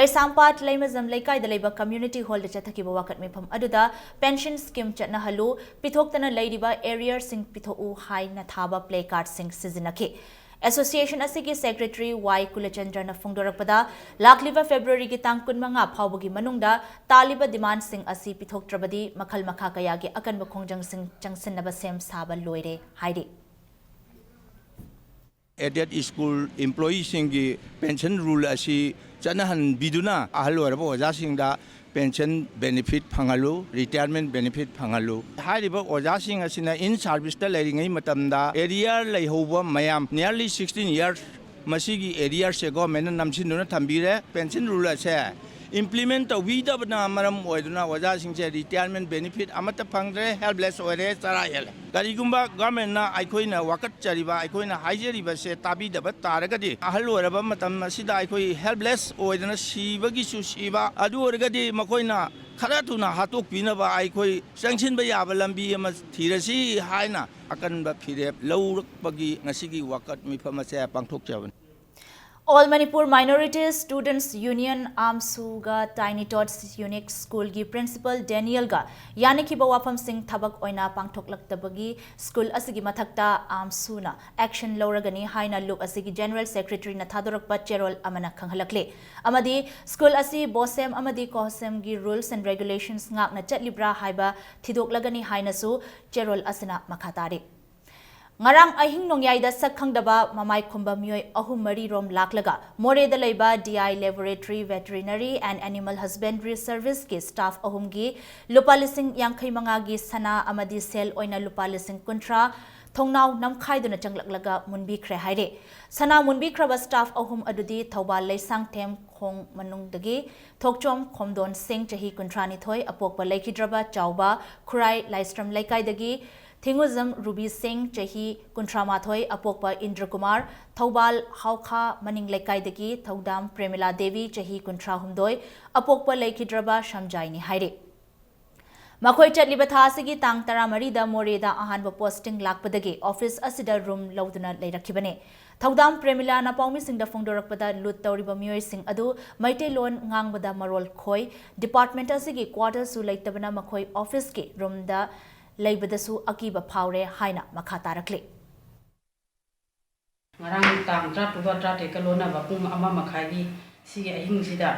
kaisampat leimazam laikai da leiba community hall da chathakiba wakat mifam aduda pension scheme chana halu pithokna leiriba area sing pithoku haina thaba play card sing sizinaki Association asigi Secretary Y. Kulachandra na fungdorakpada lakliba February ki tang kunmanga phawbagi manungda taliba demand sing asi pithoktrabadi makhal makha kaya gi akan bakhongjang sing changsinnaba sem saba loire haidi aided school employees singi pension rule asi chanahan biduna ahal warabo oja singda pension benefit phangalu retirement benefit phangalu hariba oja sing asina in service ta leringai matamda area leihoba mayam nearly 16 years masigi area se government namsinuna thambire pension rule ase implement widabna maram oiduna oja singse retirement benefit amata phangre helpless oire sarayel karigumba government na aikoina wakat chariba aikoina haijeriba se tabi daba taragadi ahal oraba matam asida aikoi helpless oiduna sibagi su siba adu oragadi makoina khara tuna hatok pinaba aikoi sangchinba yaba lambi ama thirasi haina akanba phirep lawrakpagi ngasigi wakat mifama se pangthok jaban All Manipur Minorities Students Union Amsuga Tiny Tots Unique School gi Principal Daniel ga yani ki bawafam sing thabak oina pangthoklaktabagi school asigi mathakta Amsuna action loragani haina look asigi General Secretary na thadorakpa cherol amana khanghalakle amadi school asi bosem amadi kohsem gi rules and regulations ngakna chatlibra haiba thidoklagani haina su cherol asina makhatari ngarang ahing nongyai da sakhangdaba mamai khumba myoi ahum mari rom laklaga more da leiba DI Laboratory Veterinary and Animal Husbandry Service ki staff ahum gi lupalising yangkhai manga gi sana amadi sel oina lupalising kuntra thongnau namkhai duna changlaklaga munbi khre haire sana munbi khraba staff ahum adudi thawbal leisang them khong manung dagi thokchom khomdon sing chahi kuntrani thoi apokpa laikhidraba chawba khurai laistram laikai dagi Thinguzam Ruby Singh Chahi Kuntramathoi Apokpa Indra Kumar Thawbal Haukha Maning Laikai Dagi Thaudam Premila Devi Chahi Kuntra Humdoi Apokpa Laikhidraba Shamjaini Haire Makhoi chatliba tha asigi tang taramari da more da ahanba posting lakpadagi office asida room lauduna leirakhibane Thaudam Premila na paumi sing da fongdorakpada lut tawriba miyoi sing adu maite lon ngangbada marol khoi department asigi quarter su laitabana makhoi office ke room da leibadasu akiba phawre haina makha tarakle ngarang tang trap tu trap te kalona ba pung ama makhai gi si ahing sida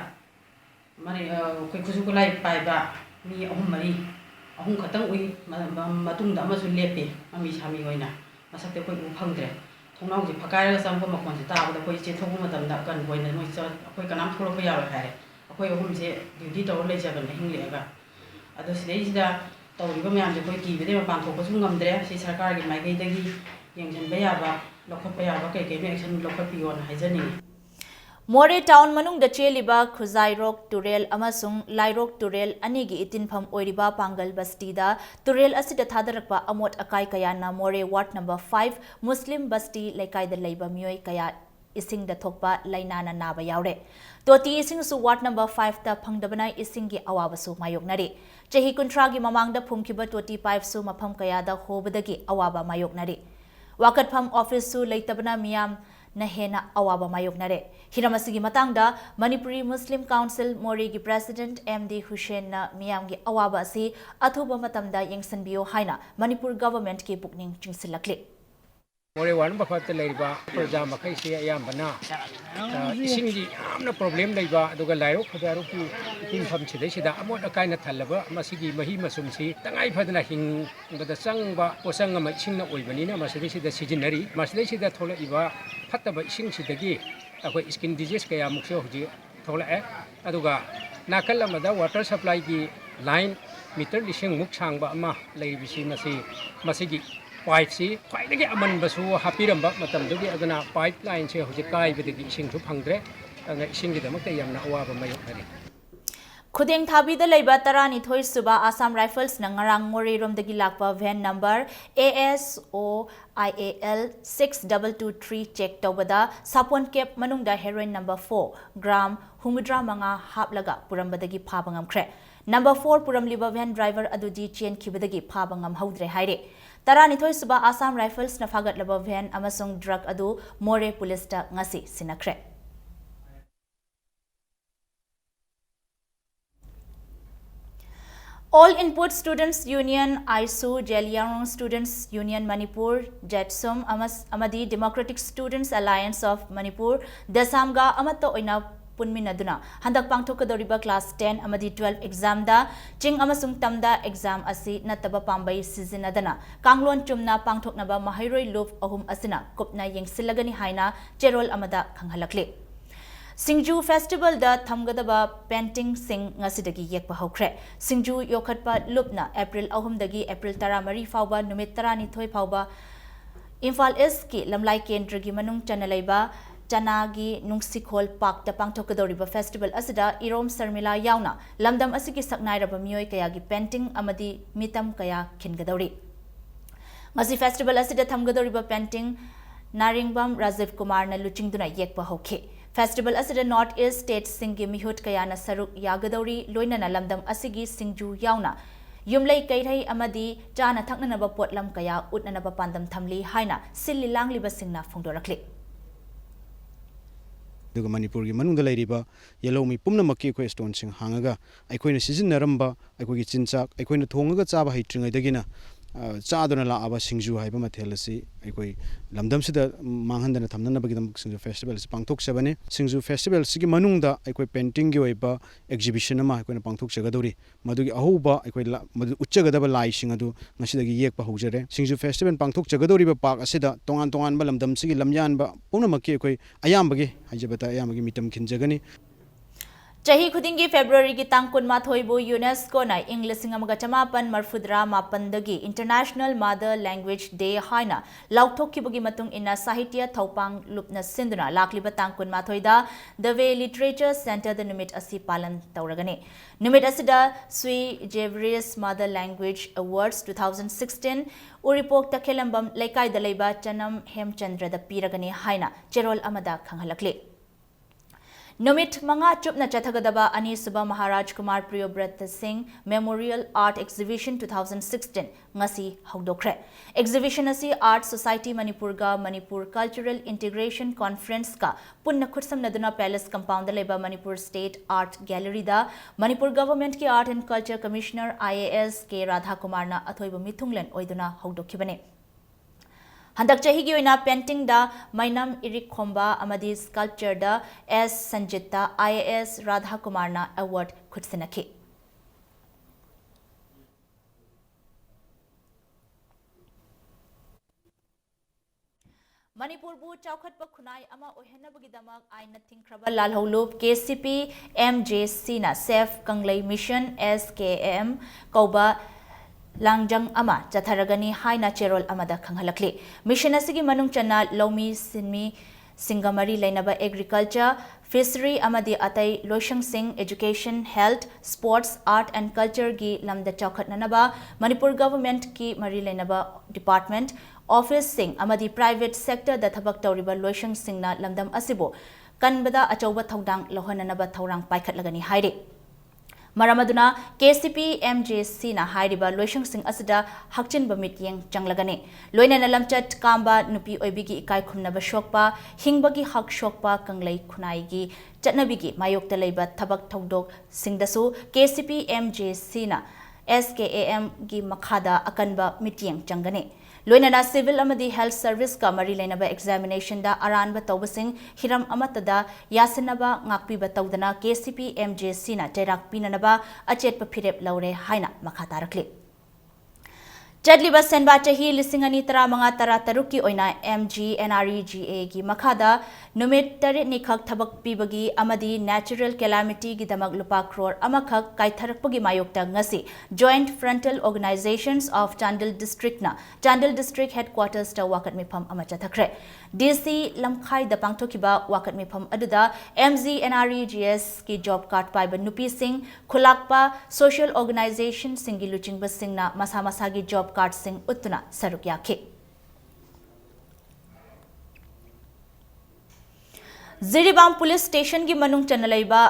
mari koi khusu ko lai pai ba mi ahum mari ahum khatang ui matung da ma su lepe ami sami hoina masak te koi u phangdre thongnau ji phakai ra sam ko makon ji ta ba koi che thogu matam da kan boina noi cha koi kanam tholo pa yawa hai koi ahum je duty to le ja ban hing le ga ado sidai sida tawriba myam je koi ki bede ma pan thokpa su ngamdre si sarkar gi mai kai dagi yengjan ba ya ba lokhat pa ya ba kai kai action lokhat pi on haijani More town manung da cheliba Khuzai Rock Turel amasung Lairok Turel anigi itinpham oiriba Pangal Basti da Turel asida thadarakpa amot akai kaya na More Ward number 5 Muslim Basti laikai da leiba myoi kaya ising da thokpa lainana naba yaure toti ising su Ward number 5 ta phangdabana ising gi awabasu mayoknari chahi kuntragi mamangda phumkiba toti pipe su mapham kaya da hobadagi awaba mayoknari wakatpham office su leitabana miyam na hena awaba mayoknare hiramasigi matangda Manipuri Muslim Council More gi President MD Hussein na miyam gi awaba si athuba matamda yengsanbio haina Manipur government ki pukning chingsilakli मोरे वान बखत लेबा प्रजा मखै से अयामबना इसिंगी यामना problem लेबा अदुगा लायो खदारो की हिंफम सिदा अमोट अकाइना थल्लबा मसिगी मही मसुमसी तंगाई फदना हिंबदा चंगबा पोसंग अमा इसिंगना ओइबनिना मसिदा सिजिनरी मसिदा थोलइबा फत्तबा इसिंग सिदगी अखोय स्किन डिजीज कया मुक्से होजि थोलए अदुगा नाकल अमदा वाटर सप्लाई की लाइन मीटर लिसिंग मुक सांगबा अमा लेबिसि मसिगी पाइप से खाई अमनबू हापीरब पाइप लाइन से हूँ कायबदी इसिंग फंग्रे अवाब मायोक्नरी खुदेंग थाबीदा लेबा 12 सुबा आसाम राइफल्स न ngarang मोरेरोमदगी लाकपा van number ASOIAL 6223 चेक तौबदा सापोन केप मनुंगदा हेरोइन number 4 ग्राम हुमुद्रा मंगा हापलगा पुरमबदगी फाबंगमख्रे number 4 पुरमलिबा van driver अदुदी चेन खिबदगी फाबंगम हौद्रे हाइरे 12 सुबा आसाम राइफल्स न फागटलबा van अमसुंग ड्रग अदु मोरे पुलिसता ngasi sinakre All Input Students Union, ISU, Jeliarong Students Union Manipur, JETSUM, Amadi Democratic Students Alliance of Manipur, Desamga, Amato Oina Punminaduna, Handak Pangtokadoriba Class 10, Amadi 12 exam da, Ching Amasung Tamda exam asi, Nataba Pambai Sizinadana, Kanglon Chumna Pangtoknaba Mahiroi Luf Ahum Asina, Kopna Ying Silagani Haina, Cherol Amada Kanghalakle. Singju Festival da thamgadaba painting sing ngasidagi yekpa hokre Singju yokhatpa lupna April ahum dagi April 13 fawba numit 12 fawba Imphal East ki lamlai kendra gi manung chanalaiba Chanagi Nungsikhol Park da pangthokadoriba festival asida Irom Sarmila yauna lamdam asigi saknairaba miyoi kaya gi painting amadi mitam kaya khingadori Ngasi festival asida thamgadoriba painting Naringbam Rajiv Kumar na luchingduna yekpa hokhe Festival asida North East State Singi Mihut Kayana Saruk Yagadori Loinana Lamdam Asigi Singju Yauna Yumlei Kairai Amadi Jana Taknanaba Potlam Kaya Utnanaba Pandam Thamli Haina Silli Langliba Singna Fundorakli Manipur की मनुंग लेरिबा yellow मी पुमनमकी को stone सिंग हांगा अखोइना सिजिनरंबा अखोगी चिंचाक अखोइना थोंगगा चाबा हैट्रिंगैदगिना चादना लाबा सिंजु हाइबा मथेल असि अखोइ लमदमसिदा मांगहनदना थमननबगिदम सिंजु festival से पांगथोक सबने सिंजु festival सिगी मनुंगदा अखोइ painting गी ओइबा exhibition अमा अखोइना पांगथोक जगदौरी मदुगी अहोबा अखोइ मदु उच्चगदबा लाई सिंग अदु ngasiदगी येकपा हौजरे सिंजु फेस्टिवल पांगथोक जगदौरीबा पाक असिदा तोंगान तोंगान बा लमदम सिगी लमयानबा पुनमकी अखोइ अयामबगी हाइजबता अयामबगी MITM खिनजगनी Chahi khudingi February ki tang kun mathoibu UNESCO na English singamga chamapan marfudra mapandagi International Mother Language Day haina lauthokibagi matung ina sahitya thopang lupna sinduna lakliba tang kun mathoida The Way Literature Center the numit asi palan tauragani numit asida Sui Generis Mother Language Awards 2016 uripok takhelambam laikai dalaiba chanam hemchandra da piragani haina cherol amada khanghalakli Numit Manga Chupna Chathagadaba Anisaba Maharaj Kumar Priyobrata Singh Memorial Art Exhibition 2016 Ngasi Haudokre. Exhibition asi Art Society Manipurga Manipur Cultural Integration Conference ka Punna Khutsam Naduna Palace Compound Leba Manipur State Art Gallery da Manipur Government ki Art and Culture Commissioner IAS K Radha Kumar na Athoiba Mithunglen Oiduna Haudokibane. Handak chahi gi oina painting da Mainam Irik Khomba amadi sculpture da S Sanjita IAS Radha Kumar na award khutsinaki Manipur bu chaukhatpa khunai ama ohenabagi damak aina thingkraba lalholub KCP MJC na Safe Kanglei Mission SKM Kauba Langjang ama Chatharagani Haina Cherol Amada Kanghalakli. Mission asigi manung chana Lomi Sinmi Singamari Lainaba Agriculture, Fishery Amadi Atai Loishang Singh Education, Health, Sports, Art and Culture gi Lamda Chaukat Nanaba, Manipur Government ki Mari Lainaba Department, Office Singh Amadi Private Sector da Thabak Tauriba Loishang Singh na Lamdam Asibo, Kanbada Achauba Thaudang Lohananaba Thaurang Paikat Lagani Haide. Maramaduna KCP MJC na hairiba loishang sing asida hakchin bamit yeng changlagane loina nalamchat kamba nupi oibigi ikai khumnaba shokpa hingbagi hak shokpa kanglei khunai gi chatnabigi mayokta leiba thabak thodok singdasu KCP MJC na SKAM gi makhada akanba mityeng changane लोइनना civil अमदी health service का मरी लेनबा examination दा अरानबा तौबसिंग हिरम अमतदा यासनबा ngakpiba तौदना KCP MJC ना चैराक पीननबा अचेतप फिरेप लौरे हाइना मखा तारकले चटलिबा सेनबा चाही लिसिंग अनि तरा मंगा तरा तरुक की ओइना MGNREGA की मखादा नुमित तरे निखक थबक पीबगी अमदी नेचुरल कैलामिटी की दमक लुपा क्रोर अमखक काइथरकपगी मायोक्ता ngasi joint frontal organisations of Chandel district ना चांडिल डिस्ट्रिक्ट हेडक्वार्टर्स ता वाकत मिफम अमा चथखरे DC लमखाई द पांगथोकिबा वाकत मिफम अदुदा MGNREGS की जॉब कार्ड पाइबा नुपी सिंह खुलाकपा सोशल ऑर्गेनाइजेशन सिंगी लुचिंगबा सिंगना मसा मसा की जॉब कार्ड सिंह उत्तना सरुक याखे जिरीबाम पुलिस स्टेशन की मनुंग चनलैबा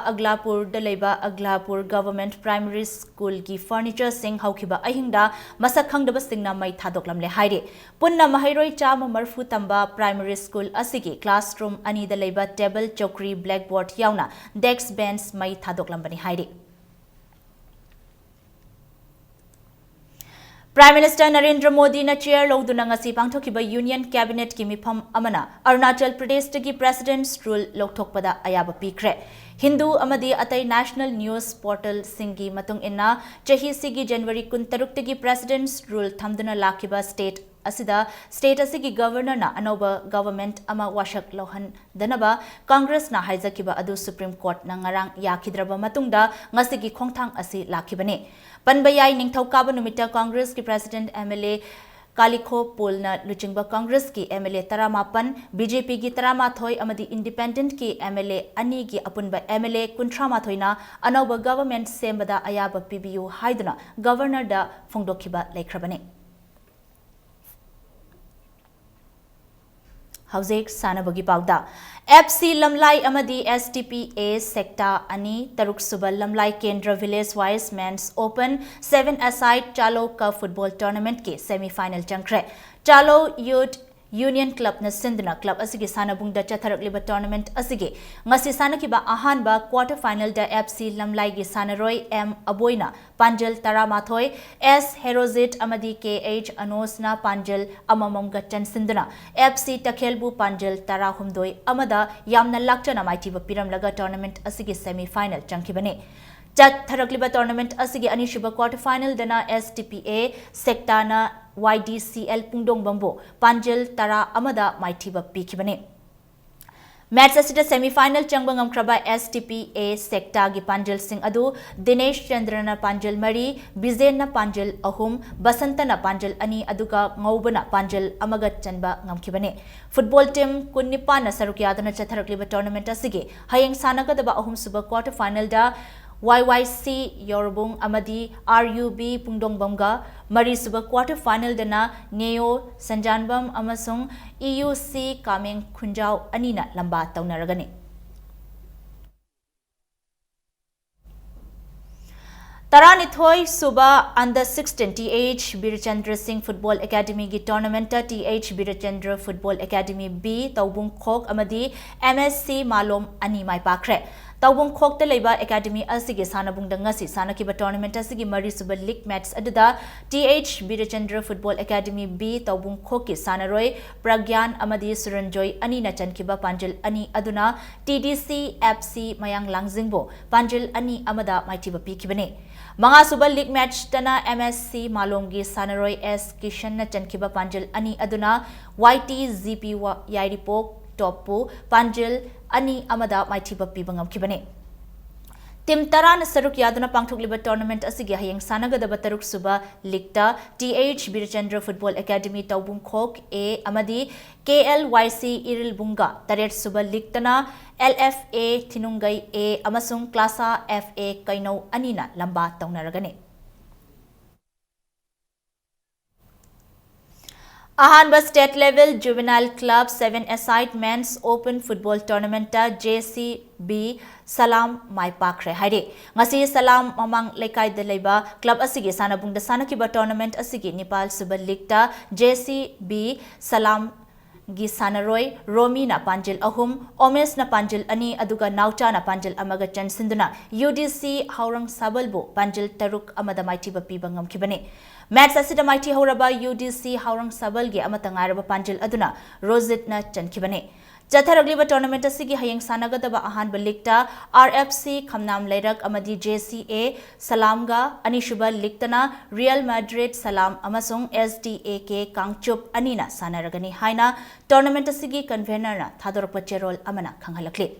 अगलापुर गवर्नमेंट प्राइमरी स्कूल की फर्नीचर सिंह हौखिबा अहिंगदा मसक खंगदबा सिंगना मई थादोकलमले हाइरे पुन्ना महैरोई चाम मरफु तंबा प्राइमरी स्कूल असिगी क्लासरूम अनीदा लैबा टेबल चौकरी ब्लैकबोर्ड यावना डेस्क बेंच मई थादोकलमबनी हाइरे Prime Minister Narendra Modi na chair loduna ngasi pangthokiba Union Cabinet ki mifam amana Arunachal Pradesh ki President's rule lokthokpada ayaba pikre Hindu amadi atai National News Portal singi matung inna chahi sigi January 16 ki President's rule thamduna lakiba state asida state asigi governor na anoba government ama washak lohan danaba Congress na haizakiba adu Supreme Court na ngarang yakhidraba matungda ngasigi khongthang asi lakibane Panbayai Ningthokaba numita Congress ki President MLA Kalikho Polna Luchingba Congress ki MLA Taramapan BJP ki Taramathoi amadi Independent ki MLA Ani ki apunba MLA Kuntramathoi na anoba government sembada ayaba PBU haiduna governor da phongdokhiba laikhrabane Hauzek Sanabagi Pauda FC Lamlai Amadi STPA Sector Ani Taruk Subal Lamlai Kendra Village Wise Men's Open 7-a-side Chalo Ka Football Tournament ke semi-final Jankre Chalo Youth Union Club na Sindhna Club asigi sanabungda chatharakliba tournament asigi ngasi sanakiba ahanba quarter final da FC Lamlai gi sanaroi M Aboina Panjal Taramathoi S Herozit amadi KH Anosna Panjal amamamga chan Sindhna FC Takhelbu Panjal Tarahumdoi amada yamna lakchana maitiba piramlaga tournament asigi semi final chankibane Chatharakliba tournament asigi anishuba quarter final dana STPA sector na YDCL Pungdong Bambo Panjal Tara Amada Maitiba Pikibane Match asida semi-final changbangam kraba STPA sector gi Panjal Singh adu Dinesh Chandrana Panjal Mari Bizen na Panjal Ahum Basanta na Panjal Ani aduga Ngaubana Panjal Amagat Chanba ngamkibane Football team kunnipa na sarukyadana chatharakliba tournament asigi hayeng sanagadaba ahum suba quarter final da YYC Yorobung Amadi RUB Pungdongbamga Mari Suba quarter final dana Neo Sanjanbam Amasung EUC Kameng Kunjau Anina Lamba Taunaragani Taranithoi Suba under 16 TH Birachandra Singh Football Academy gi tournament TH Birachandra Football Academy B Taubung Khok Amadi MSC Malom Ani Mai Pakre Taubung Khok te leiba academy asigi sanabung dangasi sanakiba tournament asigi mari suba league match aduda TH Birachandra Football Academy B Taubung Khok ki sanaroi Pragyan amadi Suranjoy ani na chankiba Panjal ani aduna TDC FC Mayang Langjingbo Panjal ani amada maitiba pikibane Mga suba league match tana MSC Malomgi sanaroi S Kishan na chankiba Panjal ani aduna YT ZP Yairipok Topu Panjal Ani Amada Maitiba Pibangam Kibane. Tim Taran Saruk Yaduna Pangtukliba tournament asigi hayang sanagadaba Taruk Suba Likta TH Birachandra Football Academy Taubung Khok A Amadi KLYC Iril Bunga Taret Suba Liktana LFA Tinungai A Amasung Klasa FA Kainau Anina Lamba Taunaragane. Ahanba State Level Juvenile Club 7-a-side Men's Open Football Tournament JCB Salam Mai Pakre Haide ngasi Salam Mamang Lekai de Leba Club asigi sanabung da sanakiba tournament asigi Nepal Super League ta JCB Salam gi sanaroi Romi na panjil ahum, Omes na panjil ani aduga Naucha na panjil amaga chansinduna UDC haurang sabalbu panjil taruk amada maitiba piba ngamkibani. Match asida maiti hauraba UDC haurang sabalgi amatangaraba panjil aduna Rosit na chankibani. Jatharagliba tournament asigi hayeng sanagadaba ahanba league RFC Khamnam Leirak amadi JCA Salamga anishuba league Real Madrid Salam amasung SDAK Kangchup anina sanaragani haina tournament asigi convener na thadorpa cherol amana khanghalakli.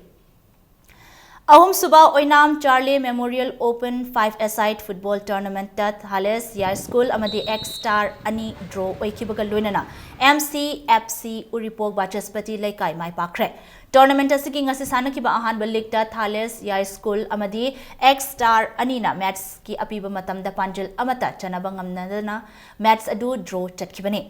Ahum suba Oinam Charlie Memorial Open 5-a-side football tournament tat Thales Yai School amadi X-Star ani draw oikibaga loinana MCFC Uripok Bachaspati Laikai Mai Pakre. Tournament asigi ngasi sanakiba ahanba league tat Thales Yai School amadi X-Star anina match ki apiba matamda panjil amata chanaba ngamnadana match adu draw chatkibani.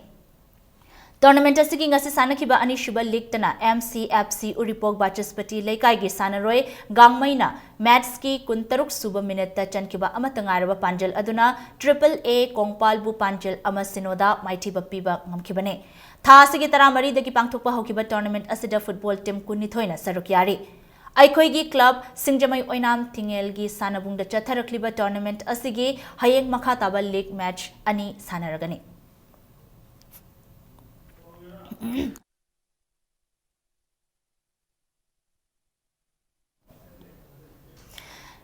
Tournament asigi ngasi sanakiba ani shuba league tana MCFC Uripok Bachaspati Laikai gi sanaroi gangmaina match ki 16 suba minute ta chankiba amatangaraba panjal aduna AAA Kongpalbu panjal ama sinoda maiti bapiba ngamkibane. Tha asigi taramari dagi pangthokpa hokiba tournament asida football team kunithoina sarukyari. Aikoigi club Singjamai Oinam Thingel gi sanabungda chatharakliba tournament asigi hayeng makha taba league match ani sanaragani.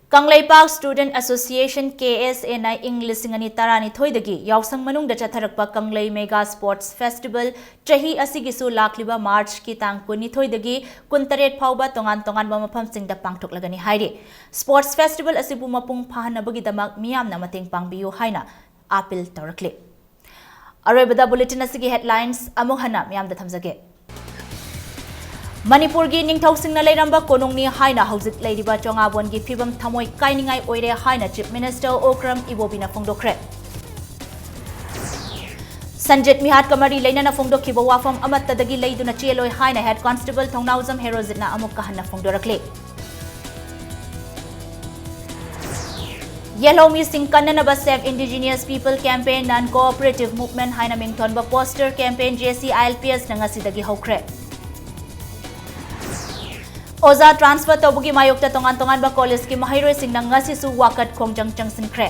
Kanglaipak Student Association KSA na English ngani tarani thoidagi yausang manung da chatharakpa Kanglai Mega Sports Festival chahi asigi su lakliba March ki tang kuni thoidagi kuntaret phauba tongan ba mafam singda pangthoklagani hairi. Sports Festival asibu mapung phahanabagi damak miyam na mateng pangbiyu haina appeal tawrakli. Aroibada bulletin asigi headlines among hana miyam da thamjage. Manipur gi ningthau singna leiramba konongni haina hauzik leiriba chongabon gi phibam thamoi kainingai oire haina Chief Minister Okram Ibobina fongdokre. Sanjit Mihat Kamari leinana fongdokhiba wafam amattadagi leiduna cheloi haina Head Constable Thongnauzam Herozitna amuk kahanna fongdorakle. Yellow Missing Kannanaba Save Indigenous People Campaign Non-Cooperative Movement haina mingthonba poster campaign JCILPS nangasidagi hokre. Oza transfer tobugi mayokta tongan ba college ki mahairoi sing ngasi su wakat khongjang changsinkre.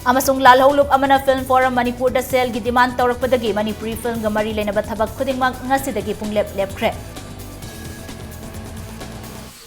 Amasung lalholup amana film forum Manipur da sel gi demand tawrakpadagi Manipuri film ga mari leinaba thabak khudingmak ngasi dagi punglep lepkre.